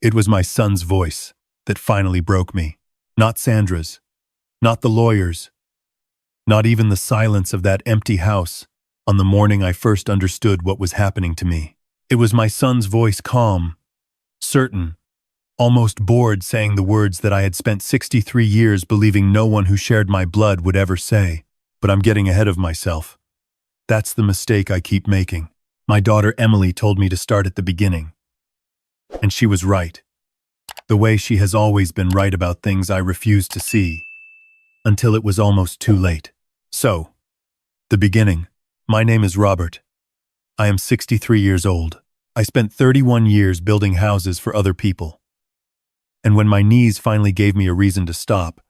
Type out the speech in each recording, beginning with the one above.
It was my son's voice that finally broke me. Not Sandra's, not the lawyer's, not even the silence of that empty house on the morning I first understood what was happening to me. It was my son's voice, calm, certain, almost bored, saying the words that I had spent 63 years believing no one who shared my blood would ever say. But I'm getting ahead of myself. That's the mistake I keep making. My daughter Emily told me to start at the beginning. And she was right. The way she has always been right about things I refused to see, until it was almost too late. So, the beginning. My name is Robert. I am 63 years old. I spent 31 years building houses for other people. And when my knees finally gave me a reason to stop,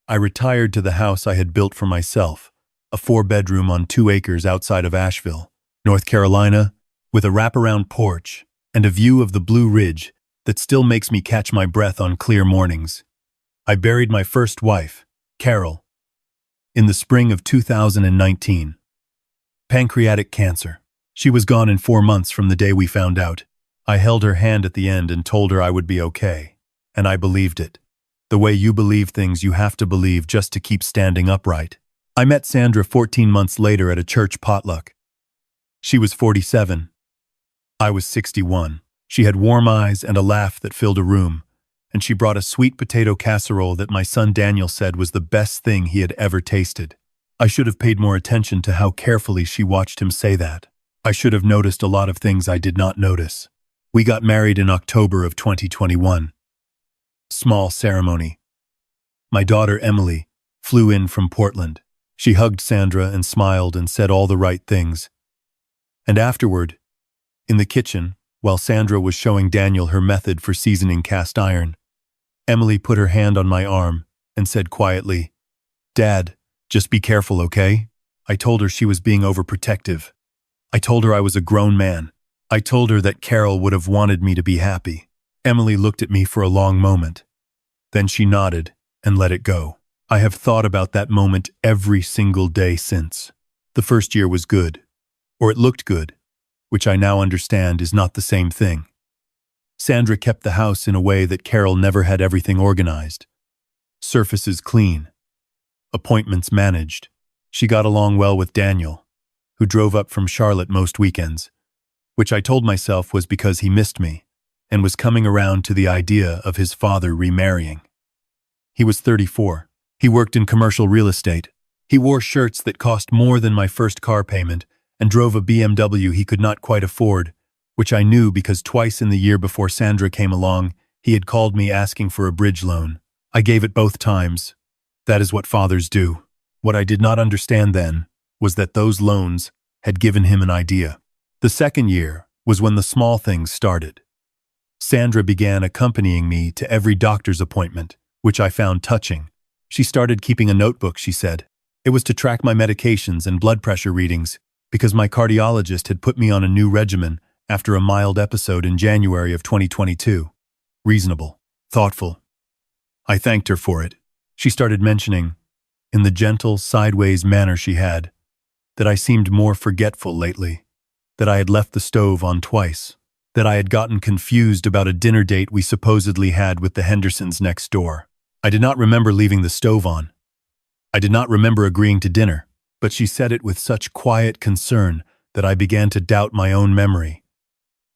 I retired to the house I had built for myself, a 4-bedroom on 2 acres outside of Asheville, North Carolina, with a wraparound porch and a view of the Blue Ridge that still makes me catch my breath on clear mornings. I buried my first wife, Carol, in the spring of 2019. Pancreatic cancer. She was gone in 4 months from the day we found out. I held her hand at the end and told her I would be okay. And I believed it. The way you believe things you have to believe just to keep standing upright. I met Sandra 14 months later at a church potluck. She was 47. I was 61. She had warm eyes and a laugh that filled a room, and she brought a sweet potato casserole that my son Daniel said was the best thing he had ever tasted. I should have paid more attention to how carefully she watched him say that. I should have noticed a lot of things I did not notice. We got married in October of 2021. Small ceremony. My daughter Emily flew in from Portland. She hugged Sandra and smiled and said all the right things. And afterward, in the kitchen, while Sandra was showing Daniel her method for seasoning cast iron, Emily put her hand on my arm and said quietly, "Dad, just be careful, okay?" I told her she was being overprotective. I told her I was a grown man. I told her that Carol would have wanted me to be happy. Emily looked at me for a long moment. Then she nodded and let it go. I have thought about that moment every single day since. The first year was good, or it looked good, which I now understand is not the same thing. Sandra kept the house in a way that Carol never had everything organized. Surfaces clean. Appointments managed. She got along well with Daniel, who drove up from Charlotte most weekends, which I told myself was because he missed me and was coming around to the idea of his father remarrying. He was 34. He worked in commercial real estate. He wore shirts that cost more than my first car payment and drove a BMW he could not quite afford, which I knew because twice in the year before Sandra came along, he had called me asking for a bridge loan. I gave it both times. That is what fathers do. What I did not understand then was that those loans had given him an idea. The second year was when the small things started. Sandra began accompanying me to every doctor's appointment, which I found touching. She started keeping a notebook, she said. It was to track my medications and blood pressure readings, because my cardiologist had put me on a new regimen after a mild episode in January of 2022. Reasonable, thoughtful. I thanked her for it. She started mentioning, in the gentle, sideways manner she had, that I seemed more forgetful lately, that I had left the stove on twice, that I had gotten confused about a dinner date we supposedly had with the Hendersons next door. I did not remember leaving the stove on. I did not remember agreeing to dinner, but she said it with such quiet concern that I began to doubt my own memory.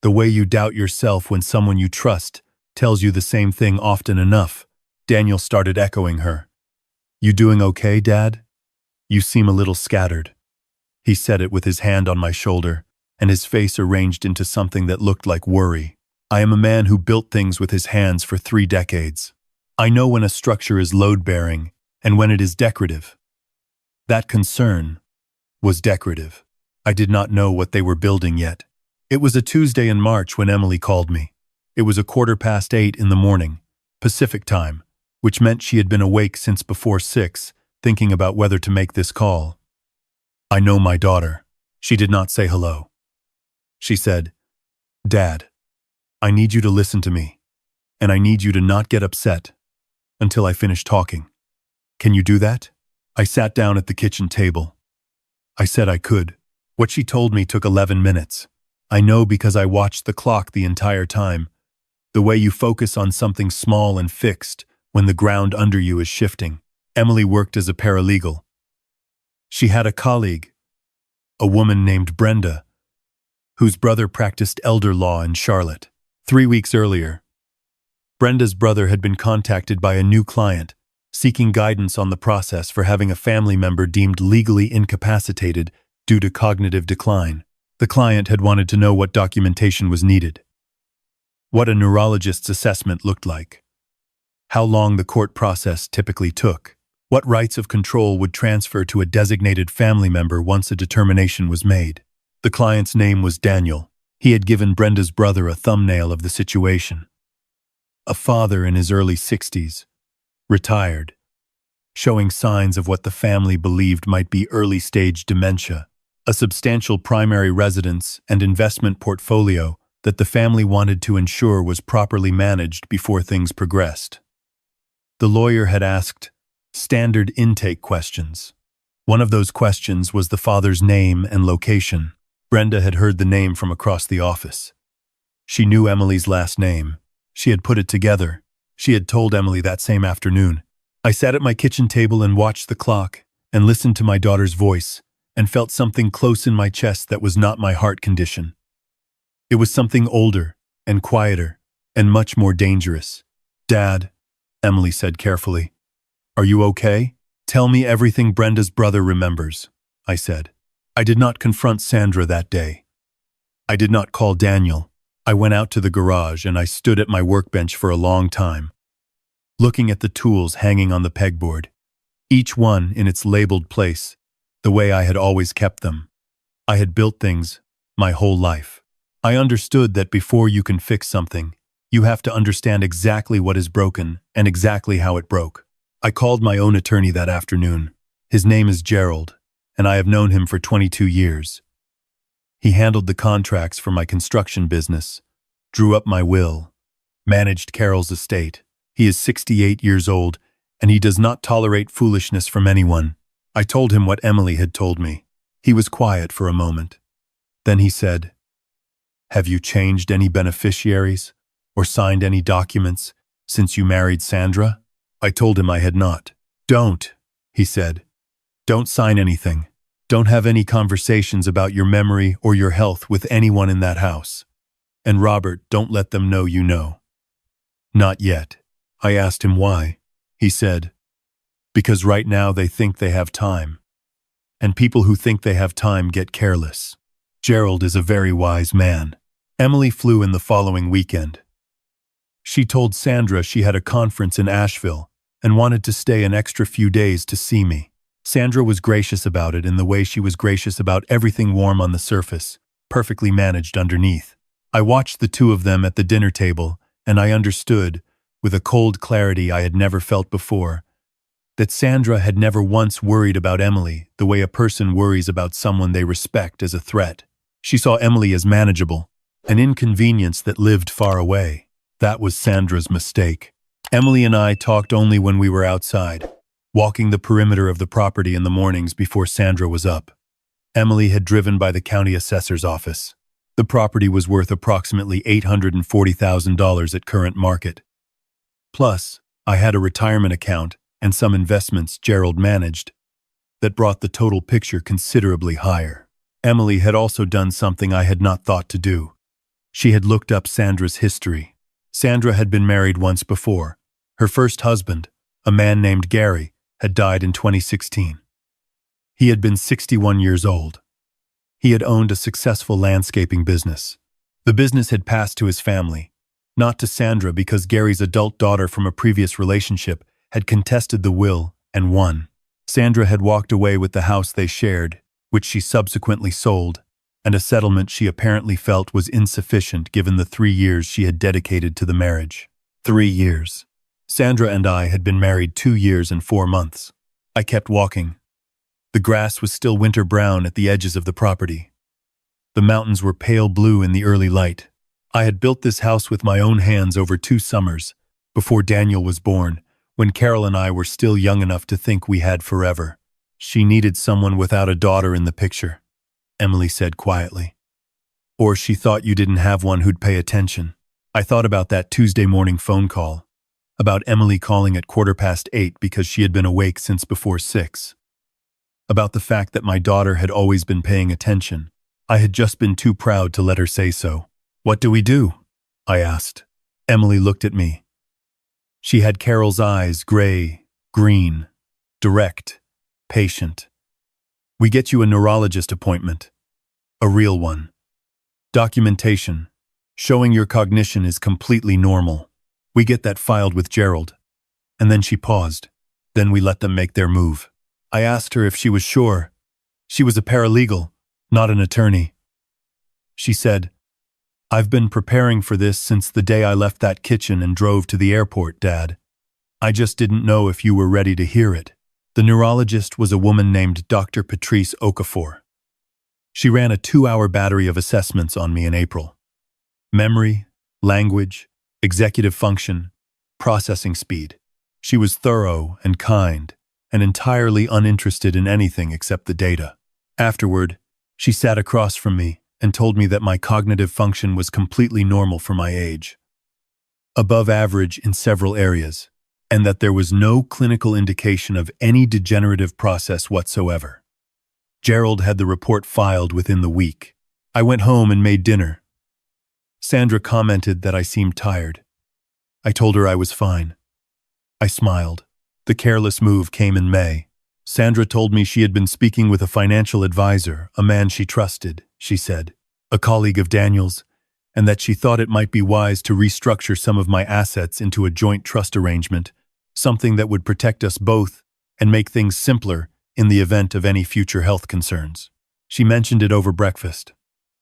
The way you doubt yourself when someone you trust tells you the same thing often enough. Daniel started echoing her. "You doing okay, Dad? You seem a little scattered." He said it with his hand on my shoulder, and his face arranged into something that looked like worry. I am a man who built things with his hands for 3 decades. I know when a structure is load-bearing and when it is decorative. That concern was decorative. I did not know what they were building yet. It was a Tuesday in March when Emily called me. It was 8:15 in the morning, Pacific time, which meant she had been awake since before 6, thinking about whether to make this call. I know my daughter. She did not say hello. She said, "Dad, I need you to listen to me, and I need you to not get upset until I finish talking. Can you do that?" I sat down at the kitchen table. I said I could. What she told me took 11 minutes. I know because I watched the clock the entire time. The way you focus on something small and fixed when the ground under you is shifting. Emily worked as a paralegal. She had a colleague, a woman named Brenda, whose brother practiced elder law in Charlotte. 3 weeks earlier, Brenda's brother had been contacted by a new client, seeking guidance on the process for having a family member deemed legally incapacitated due to cognitive decline. The client had wanted to know what documentation was needed, what a neurologist's assessment looked like, how long the court process typically took, what rights of control would transfer to a designated family member once a determination was made. The client's name was Daniel. He had given Brenda's brother a thumbnail of the situation. A father in his early 60s, retired, showing signs of what the family believed might be early-stage dementia, a substantial primary residence and investment portfolio that the family wanted to ensure was properly managed before things progressed. The lawyer had asked standard intake questions. One of those questions was the father's name and location. Brenda had heard the name from across the office. She knew Emily's last name. She had put it together. She had told Emily that same afternoon. I sat at my kitchen table and watched the clock and listened to my daughter's voice and felt something close in my chest that was not my heart condition. It was something older and quieter and much more dangerous. Dad, Emily said carefully, are you okay? Tell me everything Brenda's brother remembers, I said. I did not confront Sandra that day. I did not call Daniel. I went out to the garage and I stood at my workbench for a long time, looking at the tools hanging on the pegboard, each one in its labeled place, the way I had always kept them. I had built things my whole life. I understood that before you can fix something, you have to understand exactly what is broken and exactly how it broke. I called my own attorney that afternoon. His name is Gerald, and I have known him for 22 years. He handled the contracts for my construction business, drew up my will, managed Carol's estate. He is 68 years old, and he does not tolerate foolishness from anyone. I told him what Emily had told me. He was quiet for a moment. Then he said, have you changed any beneficiaries or signed any documents since you married Sandra? I told him I had not. Don't, he said. Don't sign anything. Don't have any conversations about your memory or your health with anyone in that house. And Robert, don't let them know you know. Not yet. I asked him why. He said, because right now they think they have time. And people who think they have time get careless. Gerald is a very wise man. Emily flew in the following weekend. She told Sandra she had a conference in Asheville and wanted to stay an extra few days to see me. Sandra was gracious about it in the way she was gracious about everything warm on the surface, perfectly managed underneath. I watched the two of them at the dinner table, and I understood, with a cold clarity I had never felt before, that Sandra had never once worried about Emily the way a person worries about someone they respect as a threat. She saw Emily as manageable, an inconvenience that lived far away. That was Sandra's mistake. Emily and I talked only when we were outside, walking the perimeter of the property in the mornings before Sandra was up. Emily had driven by the county assessor's office. The property was worth approximately $840,000 at current market. Plus, I had a retirement account and some investments Gerald managed that brought the total picture considerably higher. Emily had also done something I had not thought to do. She had looked up Sandra's history. Sandra had been married once before. Her first husband, a man named Gary, had died in 2016. He had been 61 years old. He had owned a successful landscaping business. The business had passed to his family, not to Sandra, because Gary's adult daughter from a previous relationship had contested the will and won. Sandra had walked away with the house they shared, which she subsequently sold, and a settlement she apparently felt was insufficient given the 3 years she had dedicated to the marriage. 3 years. Sandra and I had been married 2 years and 4 months. I kept walking. The grass was still winter brown at the edges of the property. The mountains were pale blue in the early light. I had built this house with my own hands over 2 summers, before Daniel was born, when Carol and I were still young enough to think we had forever. She needed someone without a daughter in the picture, Emily said quietly. Or she thought you didn't have one who'd pay attention. I thought about that Tuesday morning phone call, about Emily calling at 8:15 because she had been awake since before 6, about the fact that my daughter had always been paying attention. I had just been too proud to let her say so. "What do we do?" I asked. Emily looked at me. She had Carol's eyes, gray, green, direct, patient. "We get you a neurologist appointment. A real one. Documentation, showing your cognition is completely normal. We get that filed with Gerald." And then she paused. "Then we let them make their move." I asked her if she was sure. She was a paralegal, not an attorney. She said, "I've been preparing for this since the day I left that kitchen and drove to the airport, Dad. I just didn't know if you were ready to hear it." The neurologist was a woman named Dr. Patrice Okafor. She ran a 2-hour battery of assessments on me in April. Memory, language, executive function, processing speed. She was thorough and kind, and entirely uninterested in anything except the data. Afterward, she sat across from me and told me that my cognitive function was completely normal for my age, above average in several areas, and that there was no clinical indication of any degenerative process whatsoever. Gerald had the report filed within the week. I went home and made dinner. Sandra commented that I seemed tired. I told her I was fine. I smiled. The careless move came in May. Sandra told me she had been speaking with a financial advisor, a man she trusted, she said, a colleague of Daniel's, and that she thought it might be wise to restructure some of my assets into a joint trust arrangement, something that would protect us both and make things simpler in the event of any future health concerns. She mentioned it over breakfast,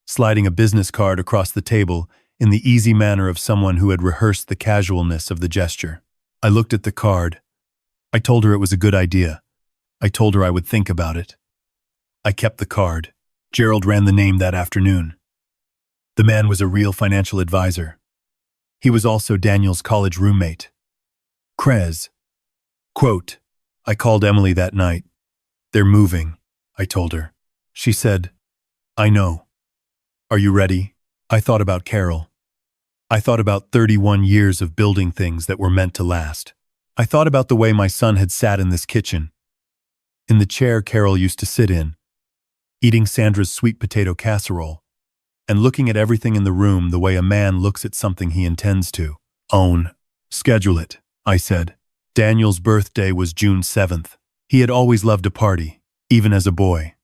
sliding a business card across the table in the easy manner of someone who had rehearsed the casualness of the gesture. I looked at the card. I told her it was a good idea. I told her I would think about it. I kept the card. Gerald ran the name that afternoon. The man was a real financial advisor. He was also Daniel's college roommate. Krez. Quote, I called Emily that night. "They're moving," I told her. She said, "I know. Are you ready?" I thought about Carol. I thought about 31 years of building things that were meant to last. I thought about the way my son had sat in this kitchen, in the chair Carol used to sit in, eating Sandra's sweet potato casserole, and looking at everything in the room the way a man looks at something he intends to own. "Schedule it," I said. Daniel's birthday was June 7th. He had always loved a party, even as a boy,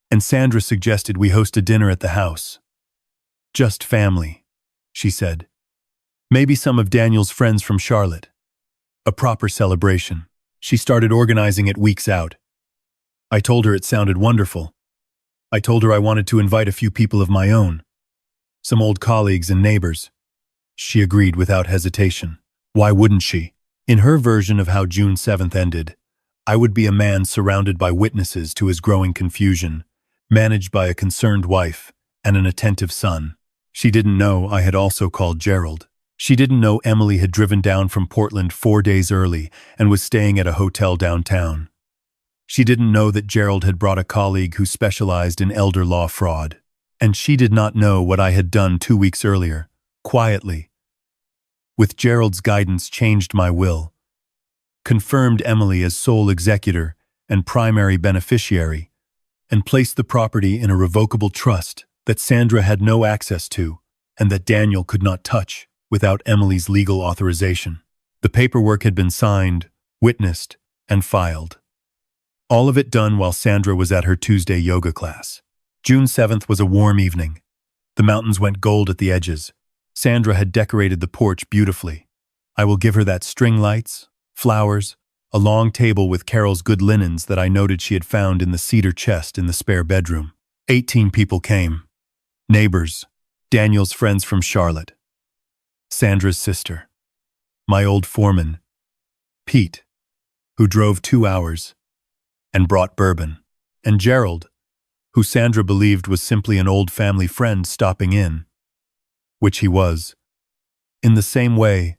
and Sandra suggested we host a dinner at the house. "Just family," she said. "Maybe some of Daniel's friends from Charlotte. A proper celebration." She started organizing it weeks out. I told her it sounded wonderful. I told her I wanted to invite a few people of my own, some old colleagues and neighbors. She agreed without hesitation. Why wouldn't she? In her version of how June 7th ended, I would be a man surrounded by witnesses to his growing confusion, managed by a concerned wife and an attentive son. She didn't know I had also called Gerald. She didn't know Emily had driven down from Portland 4 days early and was staying at a hotel downtown. She didn't know that Gerald had brought a colleague who specialized in elder law fraud. And she did not know what I had done 2 weeks earlier, quietly. With Gerald's guidance, changed my will, confirmed Emily as sole executor and primary beneficiary, and placed the property in a revocable trust that Sandra had no access to and that Daniel could not touch without Emily's legal authorization. The paperwork had been signed, witnessed, and filed. All of it done while Sandra was at her Tuesday yoga class. June 7th was a warm evening. The mountains went gold at the edges. Sandra had decorated the porch beautifully. I will give her that string lights, flowers, a long table with Carol's good linens that I noted she had found in the cedar chest in the spare bedroom. 18 people came. Neighbors, Daniel's friends from Charlotte, Sandra's sister, my old foreman, Pete, who drove 2 hours and brought bourbon, and Gerald, who Sandra believed was simply an old family friend stopping in, which he was. In the same way,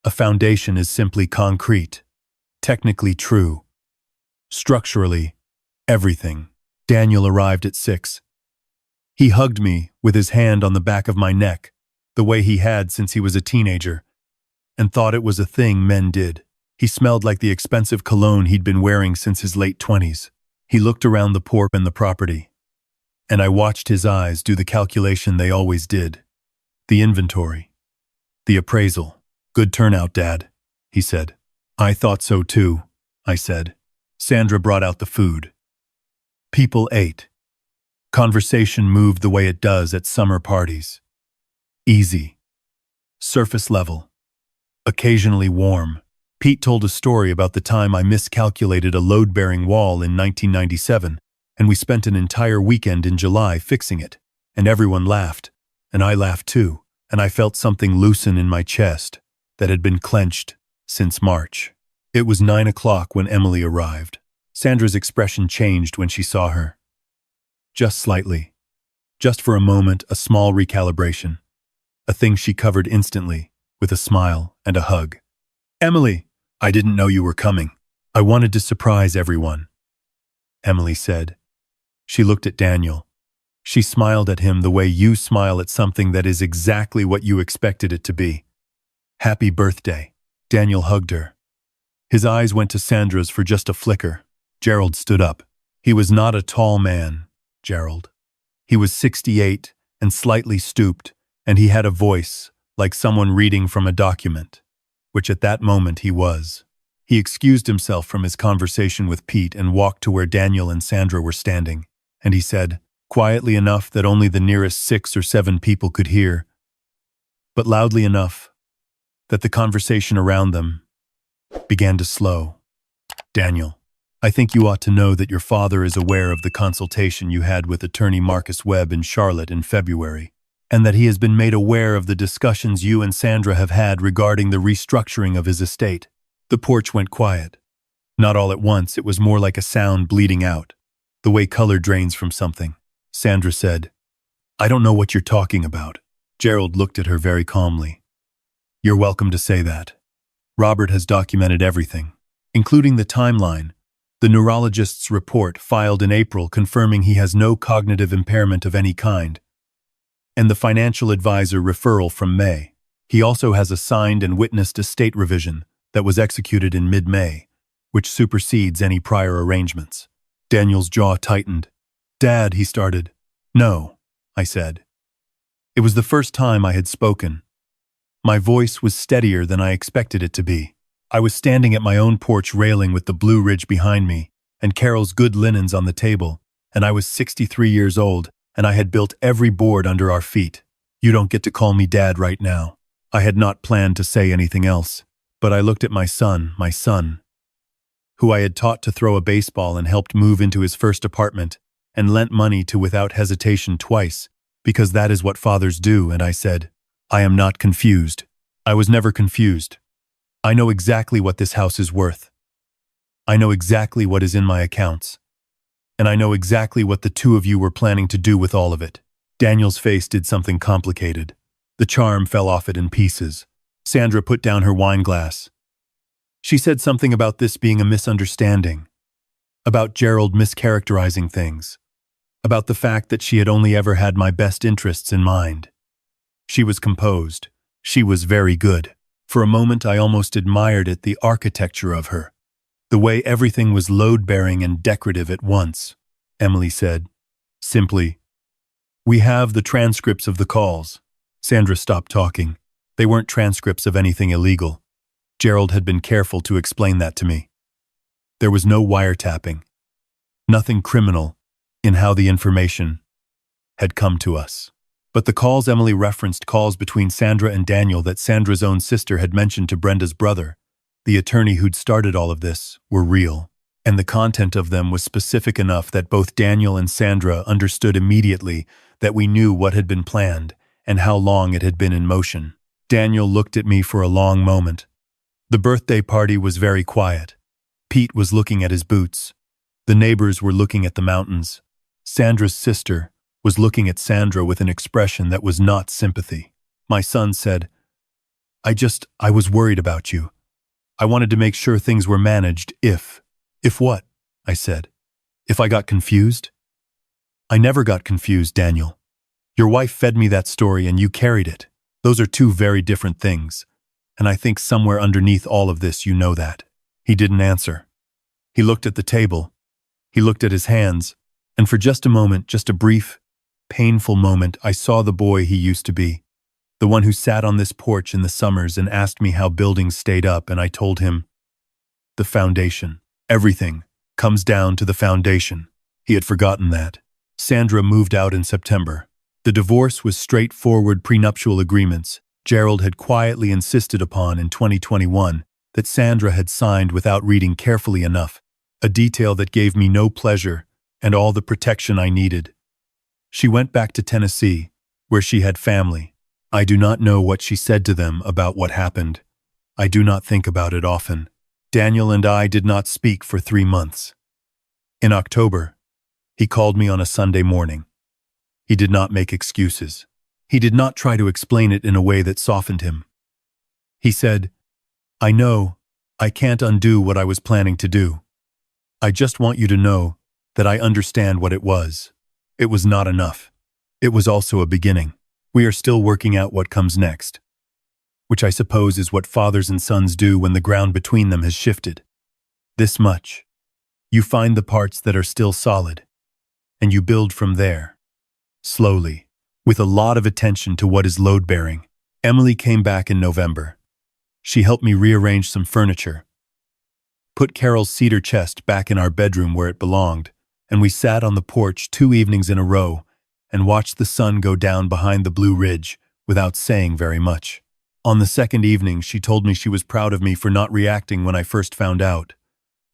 a foundation is simply concrete, technically true. Structurally, everything. Daniel arrived at 6. He hugged me with his hand on the back of my neck, the way he had since he was a teenager, and thought it was a thing men did. He smelled like the expensive cologne he'd been wearing since his late 20s. He looked around the port and the property, and I watched his eyes do the calculation they always did. The inventory. The appraisal. Good turnout, Dad, he said. I thought so too, I said. Sandra brought out the food. People ate. Conversation moved the way it does at summer parties. Easy. Surface level. Occasionally warm. Pete told a story about the time I miscalculated a load-bearing wall in 1997, and we spent an entire weekend in July fixing it, and everyone laughed, and I laughed too, and I felt something loosen in my chest that had been clenched since March. It was 9 o'clock when Emily arrived. Sandra's expression changed when she saw her. Just slightly. Just for a moment, a small recalibration. A thing she covered instantly, with a smile and a hug. Emily, I didn't know you were coming. I wanted to surprise everyone, Emily said. She looked at Daniel. She smiled at him the way you smile at something that is exactly what you expected it to be. Happy birthday. Daniel hugged her. His eyes went to Sandra's for just a flicker. Gerald stood up. He was not a tall man, Gerald. He was 68 and slightly stooped, and he had a voice like someone reading from a document, which at that moment he was. He excused himself from his conversation with Pete and walked to where Daniel and Sandra were standing, and he said, quietly enough that only the nearest 6 or 7 people could hear, but loudly enough that the conversation around them began to slow. Daniel, I think you ought to know that your father is aware of the consultation you had with attorney Marcus Webb in Charlotte in February, and that he has been made aware of the discussions you and Sandra have had regarding the restructuring of his estate. The porch went quiet. Not all at once, it was more like a sound bleeding out, the way color drains from something. Sandra said, I don't know what you're talking about. Gerald looked at her very calmly. You're welcome to say that. Robert has documented everything, including the timeline, the neurologist's report filed in April confirming he has no cognitive impairment of any kind, and the financial advisor referral from May. He also has a signed and witnessed estate revision that was executed in mid-May, which supersedes any prior arrangements. Daniel's jaw tightened. Dad, he started. No, I said. It was the first time I had spoken. My voice was steadier than I expected it to be. I was standing at my own porch railing with the Blue Ridge behind me and Carol's good linens on the table, and I was 63 years old, and I had built every board under our feet. You don't get to call me Dad right now. I had not planned to say anything else, but I looked at my son, who I had taught to throw a baseball and helped move into his first apartment and lent money to without hesitation twice, because that is what fathers do, and I said, I am not confused. I was never confused. I know exactly what this house is worth. I know exactly what is in my accounts. And I know exactly what the two of you were planning to do with all of it. Daniel's face did something complicated. The charm fell off it in pieces. Sandra put down her wine glass. She said something about this being a misunderstanding, about Gerald mischaracterizing things, about the fact that she had only ever had my best interests in mind. She was composed. She was very good. For a moment I almost admired it, the architecture of her, the way everything was load-bearing and decorative at once. Emily said, simply, we have the transcripts of the calls. Sandra stopped talking. They weren't transcripts of anything illegal. Gerald had been careful to explain that to me. There was no wiretapping, nothing criminal in how the information had come to us. But the calls Emily referenced, calls between Sandra and Daniel that Sandra's own sister had mentioned to Brenda's brother, the attorney who'd started all of this, were real. And the content of them was specific enough that both Daniel and Sandra understood immediately that we knew what had been planned and how long it had been in motion. Daniel looked at me for a long moment. The birthday party was very quiet. Pete was looking at his boots. The neighbors were looking at the mountains. Sandra's sister was looking at Sandra with an expression that was not sympathy. My son said, I was worried about you. I wanted to make sure things were managed if what? I said. If I got confused? I never got confused, Daniel. Your wife fed me that story and you carried it. Those are two very different things, and I think somewhere underneath all of this you know that. He didn't answer. He looked at the table. He looked at his hands, and for just a moment, just a brief, painful moment, I saw the boy he used to be. The one who sat on this porch in the summers and asked me how buildings stayed up, and I told him, the foundation. Everything comes down to the foundation. He had forgotten that. Sandra moved out in September. The divorce was straightforward prenuptial agreements Gerald had quietly insisted upon in 2021 that Sandra had signed without reading carefully enough, a detail that gave me no pleasure and all the protection I needed. She went back to Tennessee, where she had family. I do not know what she said to them about what happened. I do not think about it often. Daniel and I did not speak for 3 months. In October, he called me on a Sunday morning. He did not make excuses. He did not try to explain it in a way that softened him. He said, I know I can't undo what I was planning to do. I just want you to know that I understand what it was. It was not enough. It was also a beginning. We are still working out what comes next, which I suppose is what fathers and sons do when the ground between them has shifted. This much. You find the parts that are still solid, and you build from there. Slowly, with a lot of attention to what is load-bearing. Emily came back in November. She helped me rearrange some furniture, put Carol's cedar chest back in our bedroom where it belonged, and we sat on the porch 2 evenings in a row and watched the sun go down behind the Blue Ridge without saying very much. On the second evening, she told me she was proud of me for not reacting when I first found out,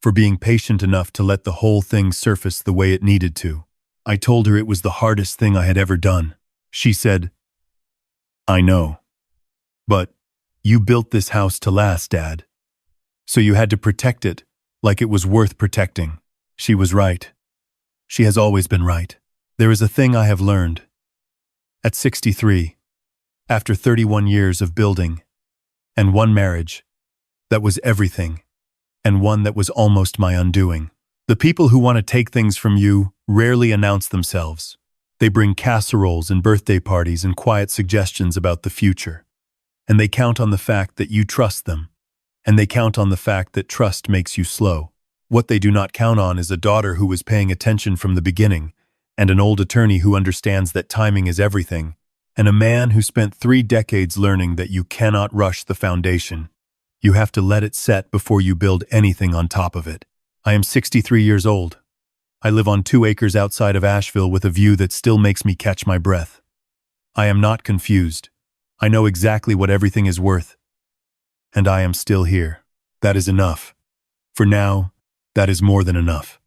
for being patient enough to let the whole thing surface the way it needed to. I told her it was the hardest thing I had ever done. She said, I know. But you built this house to last, Dad. So you had to protect it like it was worth protecting. She was right. She has always been right. There is a thing I have learned. At 63, after 31 years of building, and one marriage that was everything, and one that was almost my undoing. The people who want to take things from you rarely announce themselves. They bring casseroles and birthday parties and quiet suggestions about the future. And they count on the fact that you trust them. And they count on the fact that trust makes you slow. What they do not count on is a daughter who was paying attention from the beginning, and an old attorney who understands that timing is everything, and a man who spent 3 decades learning that you cannot rush the foundation. You have to let it set before you build anything on top of it. I am 63 years old. I live on 2 acres outside of Asheville with a view that still makes me catch my breath. I am not confused. I know exactly what everything is worth. And I am still here. That is enough. For now, that is more than enough.